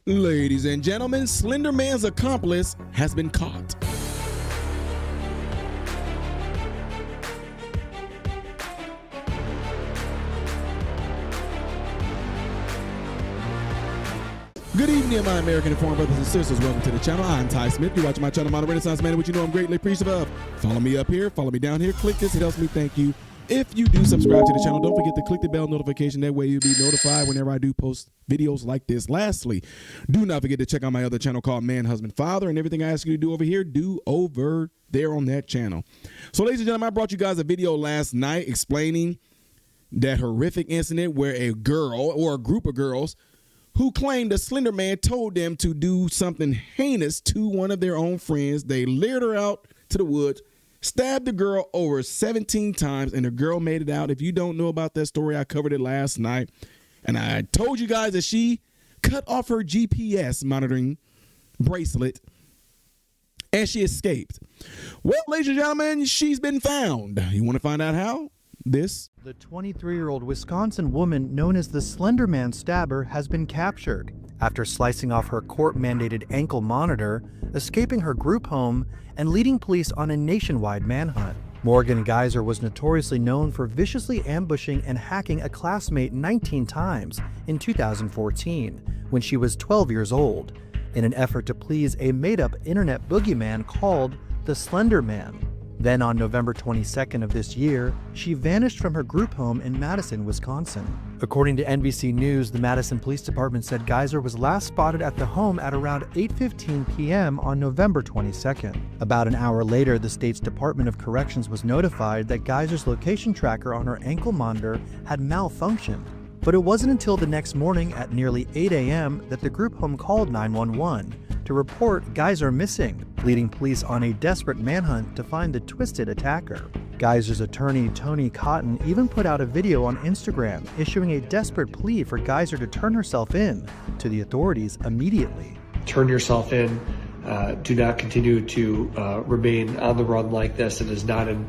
Ladies and gentlemen, Slinderman's accomplice has been caught. Good evening, my American informed brothers and sisters. Welcome to the channel. I'm Ty Smith. You're watching my channel, Modern Renaissance Man, which you know I'm greatly appreciative of. Follow me up here, follow me down here. Click this, it helps me. Thank you. If you do subscribe to the channel, don't forget to click the bell notification. That way you'll be notified whenever I do post videos like this. Lastly, do not forget to check out my other channel called Man, Husband, Father, and everything I ask you to do over here, do over there on that channel. So, ladies and gentlemen, I brought you guys a video last night explaining that horrific incident where a girl or a group of girls who claimed the Slinderman told them to do something heinous to one of their own friends. They lured her out to the woods, stabbed the girl over 17 times, and the girl made it out. If you don't know about that story, I covered it last night. And I told you guys that she cut off her GPS monitoring bracelet and she escaped. Well, ladies and gentlemen, she's been found. You want to find out how? The 23-year-old Wisconsin woman known as the Slenderman stabber has been captured after slicing off her court-mandated ankle monitor, escaping her group home, and leading police on a nationwide manhunt. Morgan Geyser was notoriously known for viciously ambushing and hacking a classmate 19 times in 2014 when she was 12 years old, in an effort to please a made-up internet boogeyman called the Slenderman. Then on November 22nd of this year, she vanished from her group home in Madison, Wisconsin. According to NBC News, the Madison Police Department said Geyser was last spotted at the home at around 8:15 p.m. on November 22nd. About an hour later, the state's Department of Corrections was notified that Geyser's location tracker on her ankle monitor had malfunctioned. But it wasn't until the next morning at nearly 8 a.m. that the group home called 911 to report Geyser missing, leading police on a desperate manhunt to find the twisted attacker. Geyser's attorney, Tony Cotton, even put out a video on Instagram issuing a desperate plea for Geyser to turn herself in to the authorities immediately. Turn yourself in. Do not continue to remain on the run like this. It is not in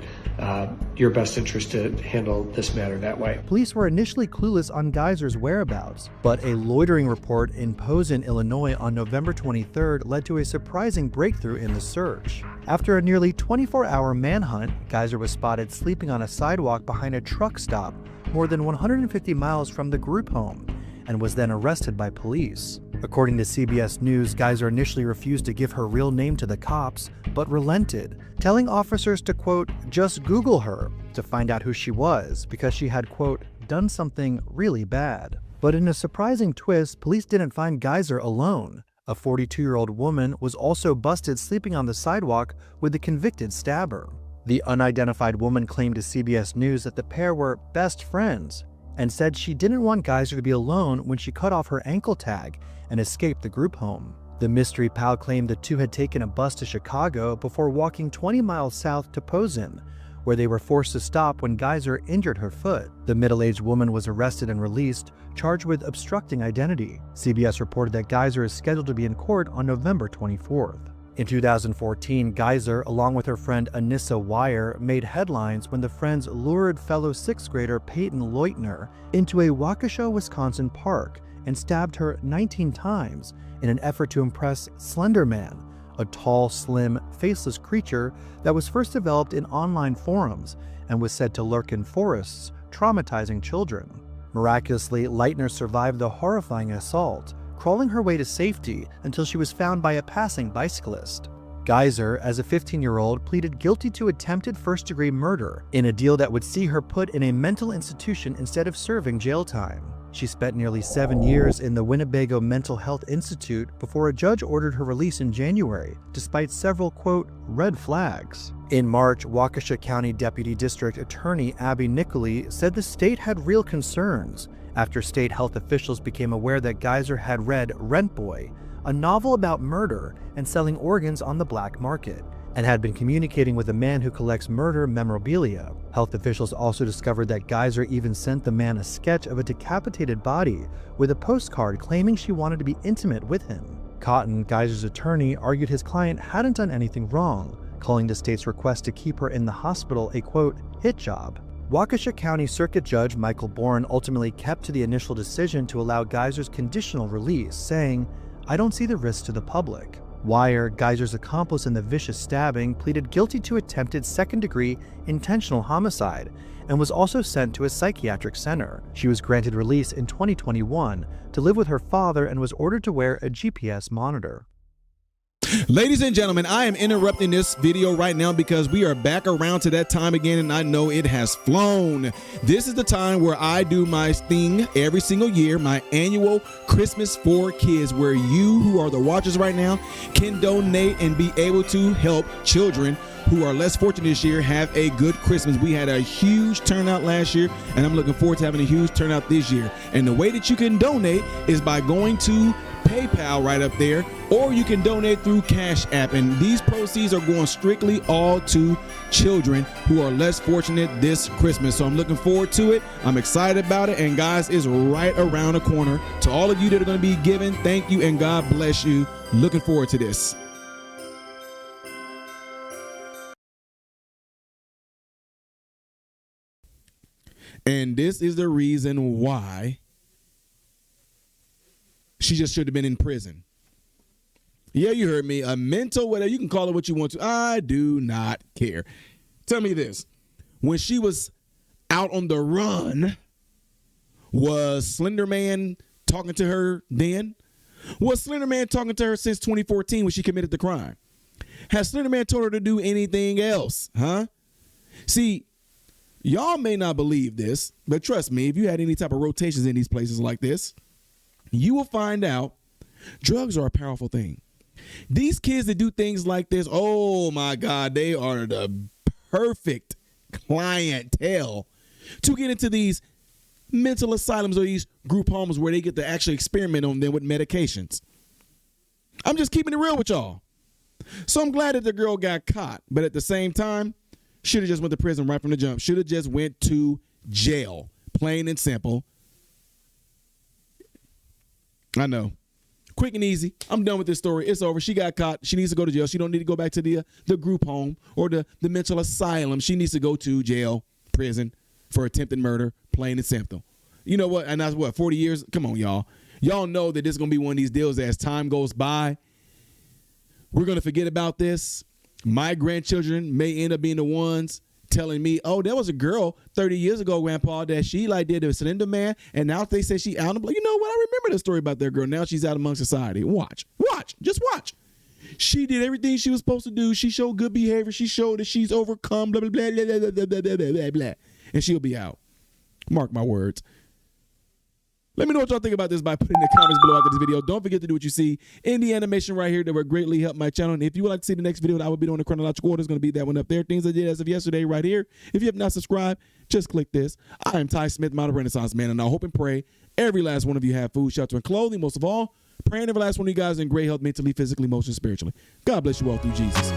your best interest to handle this matter that way. Police were initially clueless on Geyser's whereabouts, but a loitering report in Posen, Illinois on November 23rd led to a surprising breakthrough in the search. After a nearly 24-hour manhunt, Geyser was spotted sleeping on a sidewalk behind a truck stop more than 150 miles from the group home and was then arrested by police. According to CBS News, Geyser initially refused to give her real name to the cops, but relented, telling officers to, quote, just Google her to find out who she was because she had, quote, done something really bad. But in a surprising twist, police didn't find Geyser alone. A 42-year-old woman was also busted sleeping on the sidewalk with the convicted stabber. The unidentified woman claimed to CBS News that the pair were best friends and said she didn't want Geyser to be alone when she cut off her ankle tag and escaped the group home. The mystery pal claimed the two had taken a bus to Chicago before walking 20 miles south to Posen, where they were forced to stop when Geyser injured her foot. The middle-aged woman was arrested and released, charged with obstructing identity. CBS reported that Geyser is scheduled to be in court on November 24th. In 2014, Geyser, along with her friend Anissa Wire, made headlines when the friends lured fellow sixth grader Peyton Leutner into a Waukesha, Wisconsin park and stabbed her 19 times in an effort to impress Slenderman, a tall, slim, faceless creature that was first developed in online forums and was said to lurk in forests, traumatizing children. Miraculously, Leutner survived the horrifying assault, crawling her way to safety until she was found by a passing bicyclist. Geyser, as a 15-year-old, pleaded guilty to attempted first-degree murder in a deal that would see her put in a mental institution instead of serving jail time. She spent nearly 7 years in the Winnebago Mental Health Institute before a judge ordered her release in January, despite several, quote, red flags. In March, Waukesha County Deputy District Attorney Abby Nicoli said the state had real concerns after state health officials became aware that Geyser had read Rent Boy, a novel about murder and selling organs on the black market, and had been communicating with a man who collects murder memorabilia. Health officials also discovered that Geyser even sent the man a sketch of a decapitated body with a postcard claiming she wanted to be intimate with him. Cotton, Geyser's attorney, argued his client hadn't done anything wrong, calling the state's request to keep her in the hospital a, quote, hit job. Waukesha County Circuit Judge Michael Bourne ultimately kept to the initial decision to allow Geyser's conditional release, saying, "I don't see the risk to the public." Wire, Geyser's accomplice in the vicious stabbing, pleaded guilty to attempted second-degree intentional homicide and was also sent to a psychiatric center. She was granted release in 2021 to live with her father and was ordered to wear a GPS monitor. Ladies and gentlemen, I am interrupting this video right now because we are back around to that time again, and I know it has flown. This is the time where I do my thing every single year, my annual Christmas for Kids, where you who are the watchers right now can donate and be able to help children who are less fortunate this year have a good Christmas. We had a huge turnout last year, and I'm looking forward to having a huge turnout this year. And the way that you can donate is by going to PayPal right up there, or you can donate through Cash App, and these proceeds are going strictly all to children who are less fortunate this Christmas. So I'm looking forward to it. I'm excited about it, and guys, it's right around the corner. To all of you that are going to be giving, thank you and God bless you. Looking forward to this. And this is the reason why she just should have been in prison. Yeah, you heard me. A mental, whatever, you can call it what you want to. I do not care. Tell me this. When she was out on the run, was Slinderman talking to her then? Was Slinderman talking to her since 2014 when she committed the crime? Has Slinderman told her to do anything else? Huh? See, y'all may not believe this, but trust me, if you had any type of rotations in these places like this, you will find out drugs are a powerful thing. These kids that do things like this, oh my God, they are the perfect clientele to get into these mental asylums or these group homes where they get to actually experiment on them with medications. I'm just keeping it real with y'all. So I'm glad that the girl got caught, but at the same time, should have just went to prison right from the jump. Should have just went to jail, plain and simple. I know. Quick and easy. I'm done with this story. It's over. She got caught. She needs to go to jail. She don't need to go back to the group home or the mental asylum. She needs to go to jail, prison for attempted murder, plain and simple. You know what? And that's what, 40 years? Come on, y'all. Y'all know that this is going to be one of these deals that as time goes by, we're going to forget about this. My grandchildren may end up being the ones telling me, oh, there was a girl 30 years ago, Grandpa, that she like did a Slinderman, and now they say she out. You know what? I remember the story about that girl. Now she's out among society. Watch, just watch. She did everything she was supposed to do. She showed good behavior. She showed that she's overcome, blah, blah, blah, blah, blah, blah, blah, blah, blah, blah, and she'll be out. Mark my words. Let me know what y'all think about this by putting in the comments below after this video. Don't forget to do what you see in the animation right here that would greatly help my channel. And if you would like to see the next video that I will be doing in chronological order, it's going to be that one up there. Things I did as of yesterday right here. If you have not subscribed, just click this. I am Ty Smith, Modern Renaissance Man, and I hope and pray every last one of you have food, shelter, and clothing. Most of all, praying every last one of you guys in great health, mentally, physically, emotionally, spiritually. God bless you all through Jesus.